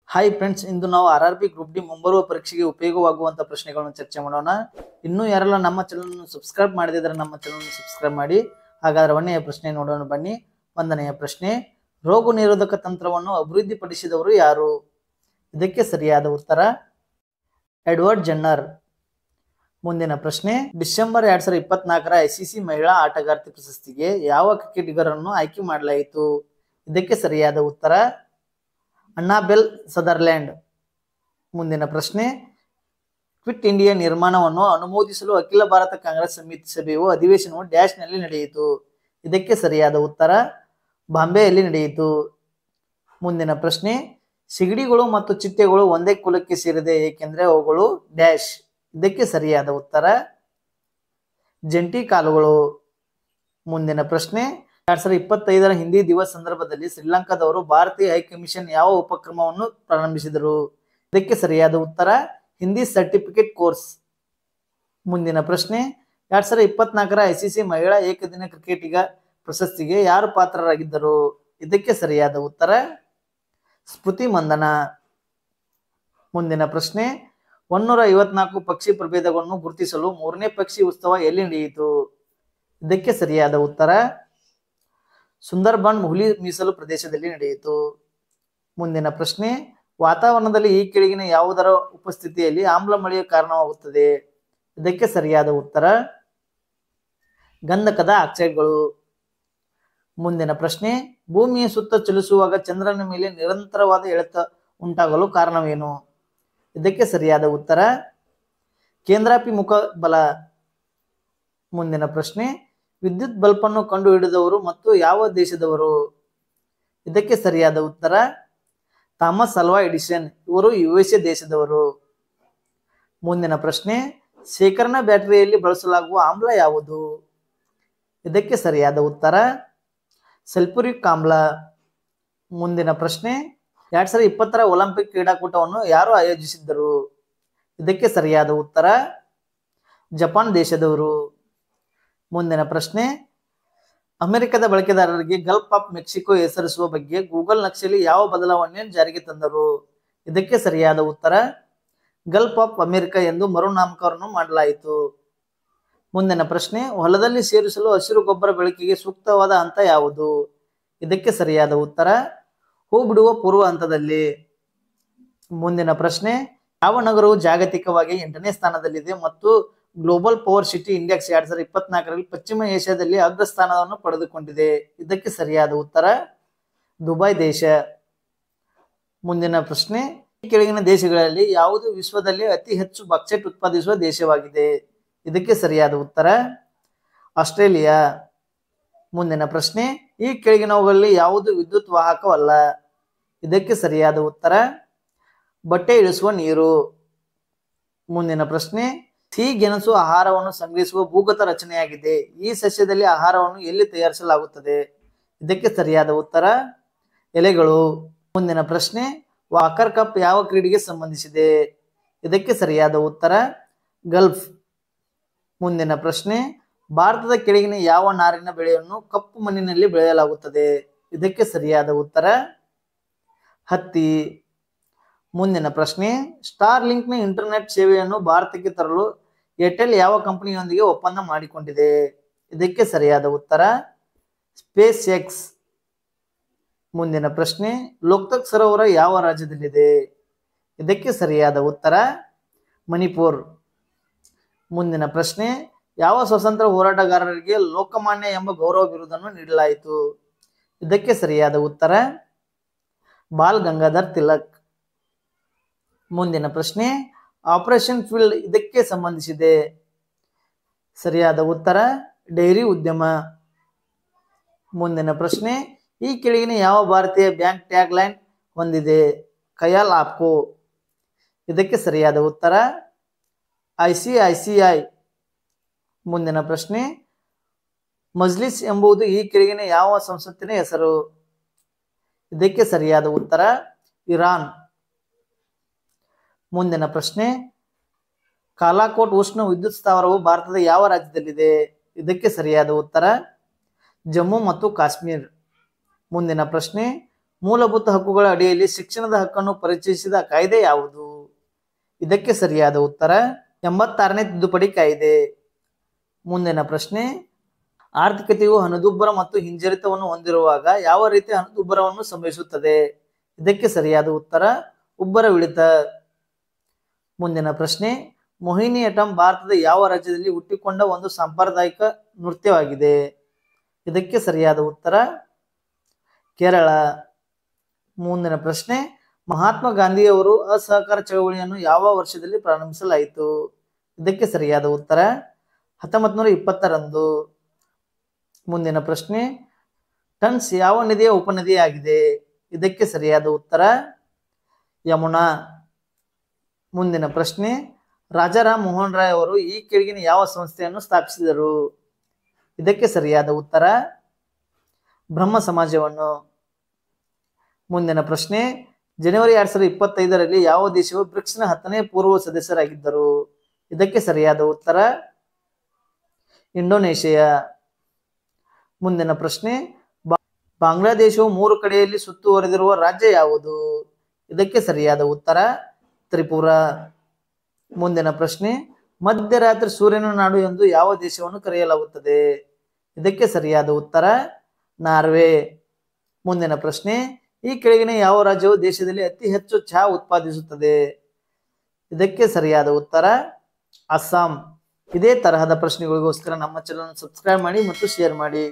Hi friends, ಇಂದು ನಾವು RRB group D ಮುಂಬರುವ ಪರೀಕ್ಷೆಗೆ ಉಪಯೋಗವಾಗುವಂತ ಪ್ರಶ್ನೆಗಳನ್ನು ಚರ್ಚೆ ಮಾಡೋಣ. ಇನ್ನೂ ಯಾರೆಲ್ಲ ನಮ್ಮ ಚಾನಲ್ ಸಬ್ಸ್ಕ್ರೈಬ್ ಮಾಡದಿದ್ರೆ ನಮ್ಮ ಚಾನಲ್ ಸಬ್ಸ್ಕ್ರೈಬ್ ಮಾಡಿ. ಹಾಗಾದ್ರೆ ಒಂದನೆಯ ಪ್ರಶ್ನೆ ನೋಡೋಣ ಬನ್ನಿ. ಒಂದನೆಯ ಪ್ರಶ್ನೆ, ರೋಗ ನಿರೋಧಕ ತಂತ್ರವನ್ನು ಅಭಿವೃದ್ಧಿಪಡಿಸಿದವರು ಯಾರು? ಇದಕ್ಕೆ ಸರಿಯಾದ ಉತ್ತರ ಎಡ್ವರ್ಡ್ ಜೆನ್ನರ್. ಮುಂದಿನ ಪ್ರಶ್ನೆ, ಡಿಸೆಂಬರ್ 2024ರ ICC ಮಹಿಳಾ ಆಟಗಾರ್ತಿ ಪ್ರಶಸ್ತಿಗೆ ಯಾವ ಕ್ರಿಕೆಟಿಗರನ್ನು ಆಯ್ಕೆ ಮಾಡಲಾಯಿತು? ಇದಕ್ಕೆ ಸರಿಯಾದ ಉತ್ತರ ಅನ್ನಬೆಲ್ ಸದರ್ಲ್ಯಾಂಡ್. ಮುಂದಿನ ಪ್ರಶ್ನೆ, ಕ್ವಿಟ್ ಇಂಡಿಯಾ ನಿರ್ಮಾಣವನ್ನು ಅನುಮೋದಿಸಲು ಅಖಿಲ ಭಾರತ ಕಾಂಗ್ರೆಸ್ ಸಮಿತಿ ಸಭೆಯು ಅಧಿವೇಶನವು ಡ್ಯಾಶ್ನಲ್ಲಿ ನಡೆಯಿತು? ಇದಕ್ಕೆ ಸರಿಯಾದ ಉತ್ತರ ಬಾಂಬೆಯಲ್ಲಿ ನಡೆಯಿತು. ಮುಂದಿನ ಪ್ರಶ್ನೆ, ಸಿಗಡಿಗಳು ಮತ್ತು ಚಿಟ್ಟೆಗಳು ಒಂದೇ ಕುಲಕ್ಕೆ ಸೇರಿದೆ ಏಕೆಂದರೆ ಅವುಗಳು ಡ್ಯಾಶ್? ಇದಕ್ಕೆ ಸರಿಯಾದ ಉತ್ತರ ಜಂಟಿ ಕಾಲುಗಳು. ಮುಂದಿನ ಪ್ರಶ್ನೆ, 2025ರ ಹಿಂದಿ ದಿವಸ್ ಸಂದರ್ಭದಲ್ಲಿ ಶ್ರೀಲಂಕಾದವರು ಭಾರತೀಯ ಹೈಕಮಿಷನ್ ಯಾವ ಉಪಕ್ರಮವನ್ನು ಪ್ರಾರಂಭಿಸಿದರು? ಇದಕ್ಕೆ ಸರಿಯಾದ ಉತ್ತರ ಹಿಂದಿ ಸರ್ಟಿಫಿಕೇಟ್ ಕೋರ್ಸ್. ಮುಂದಿನ ಪ್ರಶ್ನೆ, 2024ರ ICC ಮಹಿಳಾ ಏಕದಿನ ಕ್ರಿಕೆಟಿಗ ಪ್ರಶಸ್ತಿಗೆ ಯಾರು ಪಾತ್ರರಾಗಿದ್ದರು? ಇದಕ್ಕೆ ಸರಿಯಾದ ಉತ್ತರ ಸ್ಮೃತಿ ಮಂದನ. ಮುಂದಿನ ಪ್ರಶ್ನೆ, 154 ಪಕ್ಷಿ ಪ್ರಭೇದಗಳನ್ನು ಗುರುತಿಸಲು 3ನೇ ಪಕ್ಷಿ ಉತ್ಸವ ಎಲ್ಲಿ ನಡೆಯಿತು? ಇದಕ್ಕೆ ಸರಿಯಾದ ಉತ್ತರ ಸುಂದರ್ಬನ್ ಹುಲಿ ಮೀಸಲು ಪ್ರದೇಶದಲ್ಲಿ ನಡೆಯಿತು. ಮುಂದಿನ ಪ್ರಶ್ನೆ, ವಾತಾವರಣದಲ್ಲಿ ಈ ಕೆಳಗಿನ ಯಾವುದರ ಉಪಸ್ಥಿತಿಯಲ್ಲಿ ಆಮ್ಲ ಮಳೆಯ ಕಾರಣವಾಗುತ್ತದೆ? ಇದಕ್ಕೆ ಸರಿಯಾದ ಉತ್ತರ ಗಂಧಕದ ಆಕ್ಸೈಡ್ಗಳು. ಮುಂದಿನ ಪ್ರಶ್ನೆ, ಭೂಮಿಯ ಸುತ್ತ ಚಲಿಸುವಾಗ ಚಂದ್ರನ ಮೇಲೆ ನಿರಂತರವಾದ ಎಳೆತ ಉಂಟಾಗಲು ಕಾರಣವೇನು? ಇದಕ್ಕೆ ಸರಿಯಾದ ಉತ್ತರ ಕೇಂದ್ರಾಭಿಮುಖ ಬಲ. ಮುಂದಿನ ಪ್ರಶ್ನೆ, ವಿದ್ಯುತ್ ಬಲ್ಬ್ ಅನ್ನು ಕಂಡು ಹಿಡಿದವರು ಮತ್ತು ಯಾವ ದೇಶದವರು? ಇದಕ್ಕೆ ಸರಿಯಾದ ಉತ್ತರ ಥಾಮಸ್ ಅಲ್ವಾ ಎಡಿಸನ್. ಇವರು USA ದೇಶದವರು. ಮುಂದಿನ ಪ್ರಶ್ನೆ, ಶೇಖರಣಾ ಬ್ಯಾಟರಿಯಲ್ಲಿ ಬಳಸಲಾಗುವ ಆಮ್ಲ ಯಾವುದು? ಇದಕ್ಕೆ ಸರಿಯಾದ ಉತ್ತರ ಸಲ್ಫ್ಯೂರಿಕ್ ಆಮ್ಲ. ಮುಂದಿನ ಪ್ರಶ್ನೆ, 2020ರ ಒಲಿಂಪಿಕ್ ಕ್ರೀಡಾಕೂಟವನ್ನು ಯಾರು ಆಯೋಜಿಸಿದ್ದರು? ಇದಕ್ಕೆ ಸರಿಯಾದ ಉತ್ತರ ಜಪಾನ್ ದೇಶದವರು. ಮುಂದಿನ ಪ್ರಶ್ನೆ, ಅಮೆರಿಕದ ಬಳಕೆದಾರರಿಗೆ ಗಲ್ಫ್ ಆಫ್ ಮೆಕ್ಸಿಕೋ ಹೆಸರಿಸುವ ಬಗ್ಗೆ ಗೂಗಲ್ ನಕ್ಷೆಯಲ್ಲಿ ಯಾವ ಬದಲಾವಣೆಯನ್ನು ಜಾರಿಗೆ ತಂದರು? ಇದಕ್ಕೆ ಸರಿಯಾದ ಉತ್ತರ ಗಲ್ಫ್ ಆಫ್ ಅಮೆರಿಕ ಎಂದು ಮರುನಾಮಕರಣ ಮಾಡಲಾಯಿತು. ಮುಂದಿನ ಪ್ರಶ್ನೆ, ಹೊಲದಲ್ಲಿ ಸೇರಿಸಲು ಹಸಿರು ಗೊಬ್ಬರ ಬಳಕೆಗೆ ಸೂಕ್ತವಾದ ಹಂತ ಯಾವುದು? ಇದಕ್ಕೆ ಸರಿಯಾದ ಉತ್ತರ ಹೂ ಬಿಡುವ ಪೂರ್ವ ಹಂತದಲ್ಲಿ. ಮುಂದಿನ ಪ್ರಶ್ನೆ, ಯಾವ ನಗರವು ಜಾಗತಿಕವಾಗಿ 8ನೇ ಸ್ಥಾನದಲ್ಲಿದೆ ಮತ್ತು ಗ್ಲೋಬಲ್ ಪವರ್ ಸಿಟಿ ಇಂಡೆಕ್ಸ್ 2024ರಲ್ಲಿ ಪಶ್ಚಿಮ ಏಷ್ಯಾದಲ್ಲಿ ಅಗ್ರಸ್ಥಾನವನ್ನು ಪಡೆದುಕೊಂಡಿದೆ? ಇದಕ್ಕೆ ಸರಿಯಾದ ಉತ್ತರ ದುಬೈ ದೇಶ. ಮುಂದಿನ ಪ್ರಶ್ನೆ, ಈ ಕೆಳಗಿನ ದೇಶಗಳಲ್ಲಿ ಯಾವುದು ವಿಶ್ವದಲ್ಲಿ ಅತಿ ಹೆಚ್ಚು ಬಾಕ್ಸೈಟ್ ಉತ್ಪಾದಿಸುವ ದೇಶವಾಗಿದೆ? ಇದಕ್ಕೆ ಸರಿಯಾದ ಉತ್ತರ ಆಸ್ಟ್ರೇಲಿಯಾ. ಮುಂದಿನ ಪ್ರಶ್ನೆ, ಈ ಕೆಳಗಿನವುಗಳಲ್ಲಿ ಯಾವುದು ವಿದ್ಯುತ್ ವಾಹಕವಲ್ಲ? ಇದಕ್ಕೆ ಸರಿಯಾದ ಉತ್ತರ ಬಟ್ಟೆ ಇಳಿಸುವ ನೀರು. ಮುಂದಿನ ಪ್ರಶ್ನೆ, ಸಿಹಿ ಗೆಣಸು ಆಹಾರವನ್ನು ಸಂಗ್ರಹಿಸುವ ಭೂಗತ ರಚನೆಯಾಗಿದೆ. ಈ ಸಸ್ಯದಲ್ಲಿ ಆಹಾರವನ್ನು ಎಲ್ಲಿ ತಯಾರಿಸಲಾಗುತ್ತದೆ? ಇದಕ್ಕೆ ಸರಿಯಾದ ಉತ್ತರ ಎಲೆಗಳು. ಮುಂದಿನ ಪ್ರಶ್ನೆ, ವಾಕರ್ ಕಪ್ ಯಾವ ಕ್ರೀಡೆಗೆ ಸಂಬಂಧಿಸಿದೆ? ಇದಕ್ಕೆ ಸರಿಯಾದ ಉತ್ತರ ಗಲ್ಫ್. ಮುಂದಿನ ಪ್ರಶ್ನೆ, ಭಾರತದ ಕೆಳಗಿನ ಯಾವ ನಾರಿನ ಬೆಳೆಯನ್ನು ಕಪ್ಪು ಮಣ್ಣಿನಲ್ಲಿ ಬೆಳೆಯಲಾಗುತ್ತದೆ? ಇದಕ್ಕೆ ಸರಿಯಾದ ಉತ್ತರ ಹತ್ತಿ. ಮುಂದಿನ ಪ್ರಶ್ನೆ, ಸ್ಟಾರ್ ಲಿಂಕ್ನ ಇಂಟರ್ನೆಟ್ ಸೇವೆಯನ್ನು ಭಾರತಕ್ಕೆ ತರಲು ಏರ್ಟೆಲ್ ಯಾವ ಕಂಪನಿಯೊಂದಿಗೆ ಒಪ್ಪಂದ ಮಾಡಿಕೊಂಡಿದೆ? ಇದಕ್ಕೆ ಸರಿಯಾದ ಉತ್ತರ ಸ್ಪೇಸ್ ಎಕ್ಸ್. ಮುಂದಿನ ಪ್ರಶ್ನೆ, ಲೋಕ್ತಕ್ ಸರೋವರ ಯಾವ ರಾಜ್ಯದಲ್ಲಿದೆ? ಇದಕ್ಕೆ ಸರಿಯಾದ ಉತ್ತರ ಮಣಿಪುರ್. ಮುಂದಿನ ಪ್ರಶ್ನೆ, ಯಾವ ಸ್ವಾತಂತ್ರ್ಯ ಹೋರಾಟಗಾರರಿಗೆ ಲೋಕಮಾನ್ಯ ಎಂಬ ಗೌರವ ಬಿರುದನ್ನು ನೀಡಲಾಯಿತು? ಇದಕ್ಕೆ ಸರಿಯಾದ ಉತ್ತರ ಬಾಲ್ ಗಂಗಾಧರ್ ತಿಲಕ್. ಮುಂದಿನ ಪ್ರಶ್ನೆ, ಆಪರೇಷನ್ ಫೀಲ್ಡ್ ಇದಕ್ಕೆ ಸಂಬಂಧಿಸಿದೆ? ಸರಿಯಾದ ಉತ್ತರ ಡೈರಿ ಉದ್ಯಮ. ಮುಂದಿನ ಪ್ರಶ್ನೆ, ಈ ಕೆಳಗಿನ ಯಾವ ಭಾರತೀಯ ಬ್ಯಾಂಕ್ ಟ್ಯಾಗ್ ಲೈನ್ ಹೊಂದಿದೆ? ಖಯಾಲ್ ಆಪ್ಕೋ. ಇದಕ್ಕೆ ಸರಿಯಾದ ಉತ್ತರ ICICI. ಮುಂದಿನ ಪ್ರಶ್ನೆ, ಮಜ್ಲಿಸ್ ಎಂಬುದು ಈ ಕೆಳಗಿನ ಯಾವ ಸಂಸತ್ತಿನ ಹೆಸರು? ಇದಕ್ಕೆ ಸರಿಯಾದ ಉತ್ತರ ಇರಾನ್. ಮುಂದಿನ ಪ್ರಶ್ನೆ, ಕಾಲಾಕೋಟ್ ಉಷ್ಣ ವಿದ್ಯುತ್ ಸ್ಥಾವರವು ಭಾರತದ ಯಾವ ರಾಜ್ಯದಲ್ಲಿದೆ? ಇದಕ್ಕೆ ಸರಿಯಾದ ಉತ್ತರ ಜಮ್ಮು ಮತ್ತು ಕಾಶ್ಮೀರ್. ಮುಂದಿನ ಪ್ರಶ್ನೆ, ಮೂಲಭೂತ ಹಕ್ಕುಗಳ ಅಡಿಯಲ್ಲಿ ಶಿಕ್ಷಣದ ಹಕ್ಕನ್ನು ಪರಿಚಯಿಸಿದ ಕಾಯ್ದೆ ಯಾವುದು? ಇದಕ್ಕೆ ಸರಿಯಾದ ಉತ್ತರ 86ನೇ ತಿದ್ದುಪಡಿ ಕಾಯ್ದೆ. ಮುಂದಿನ ಪ್ರಶ್ನೆ, ಆರ್ಥಿಕತೆಯು ಹಣದುಬ್ಬರ ಮತ್ತು ಹಿಂಜರಿತವನ್ನು ಹೊಂದಿರುವಾಗ ಯಾವ ರೀತಿಯ ಹಣದುಬ್ಬರವನ್ನು ಸಂಭವಿಸುತ್ತದೆ? ಇದಕ್ಕೆ ಸರಿಯಾದ ಉತ್ತರ ಉಬ್ಬರವಿಳಿತ. ಮುಂದಿನ ಪ್ರಶ್ನೆ, ಮೋಹಿನಿಯಟ್ಟಂ ಭಾರತದ ಯಾವ ರಾಜ್ಯದಲ್ಲಿ ಹುಟ್ಟಿಕೊಂಡ ಒಂದು ಸಾಂಪ್ರದಾಯಿಕ ನೃತ್ಯವಾಗಿದೆ? ಇದಕ್ಕೆ ಸರಿಯಾದ ಉತ್ತರ ಕೇರಳ. ಮುಂದಿನ ಪ್ರಶ್ನೆ, ಮಹಾತ್ಮ ಗಾಂಧಿಯವರು ಅಸಹಕಾರ ಚಳವಳಿಯನ್ನು ಯಾವ ವರ್ಷದಲ್ಲಿ ಪ್ರಾರಂಭಿಸಲಾಯಿತು? ಇದಕ್ಕೆ ಸರಿಯಾದ ಉತ್ತರ 1920ರಂದು. ಮುಂದಿನ ಪ್ರಶ್ನೆ, ಟನ್ಸ್ ಯಾವ ನದಿಯ ಉಪನದಿಯಾಗಿದೆ? ಇದಕ್ಕೆ ಸರಿಯಾದ ಉತ್ತರ ಯಮುನಾ. ಮುಂದಿನ ಪ್ರಶ್ನೆ, ರಾಜಾರಾಮ್ ಮೋಹನ್ ರಾಯ್ ಅವರು ಈ ಕೆಳಗಿನ ಯಾವ ಸಂಸ್ಥೆಯನ್ನು ಸ್ಥಾಪಿಸಿದರು? ಇದಕ್ಕೆ ಸರಿಯಾದ ಉತ್ತರ ಬ್ರಹ್ಮ ಸಮಾಜವನ್ನು. ಮುಂದಿನ ಪ್ರಶ್ನೆ, ಜನವರಿ 2025ರಲ್ಲಿ ಯಾವ ದೇಶವು ಬ್ರಿಕ್ಸ್ನ 10ನೇ ಪೂರ್ವ ಸದಸ್ಯರಾಗಿದ್ದರು? ಇದಕ್ಕೆ ಸರಿಯಾದ ಉತ್ತರ ಇಂಡೋನೇಷಿಯಾ. ಮುಂದಿನ ಪ್ರಶ್ನೆ, ಬಾಂಗ್ಲಾದೇಶವು 3 ಕಡೆಯಲ್ಲಿ ಸುತ್ತುವರೆದಿರುವ ರಾಜ್ಯ ಯಾವುದು? ಇದಕ್ಕೆ ಸರಿಯಾದ ಉತ್ತರ ತ್ರಿಪುರ. ಮುಂದಿನ ಪ್ರಶ್ನೆ, ಮಧ್ಯರಾತ್ರಿ ಸೂರ್ಯನ ನಾಡು ಎಂದು ಯಾವ ದೇಶವನ್ನು ಕರೆಯಲಾಗುತ್ತದೆ? ಇದಕ್ಕೆ ಸರಿಯಾದ ಉತ್ತರ ನಾರ್ವೆ. ಮುಂದಿನ ಪ್ರಶ್ನೆ, ಈ ಕೆಳಗಿನ ಯಾವ ರಾಜ್ಯವು ದೇಶದಲ್ಲಿ ಅತಿ ಹೆಚ್ಚು ಚಹಾ ಉತ್ಪಾದಿಸುತ್ತದೆ? ಇದಕ್ಕೆ ಸರಿಯಾದ ಉತ್ತರ ಅಸ್ಸಾಂ. ಇದೇ ತರಹದ ಪ್ರಶ್ನೆಗಳಿಗೋಸ್ಕರ ನಮ್ಮ ಚಾನಲ್ ಸಬ್ಸ್ಕ್ರೈಬ್ ಮಾಡಿ ಮತ್ತು ಶೇರ್ ಮಾಡಿ.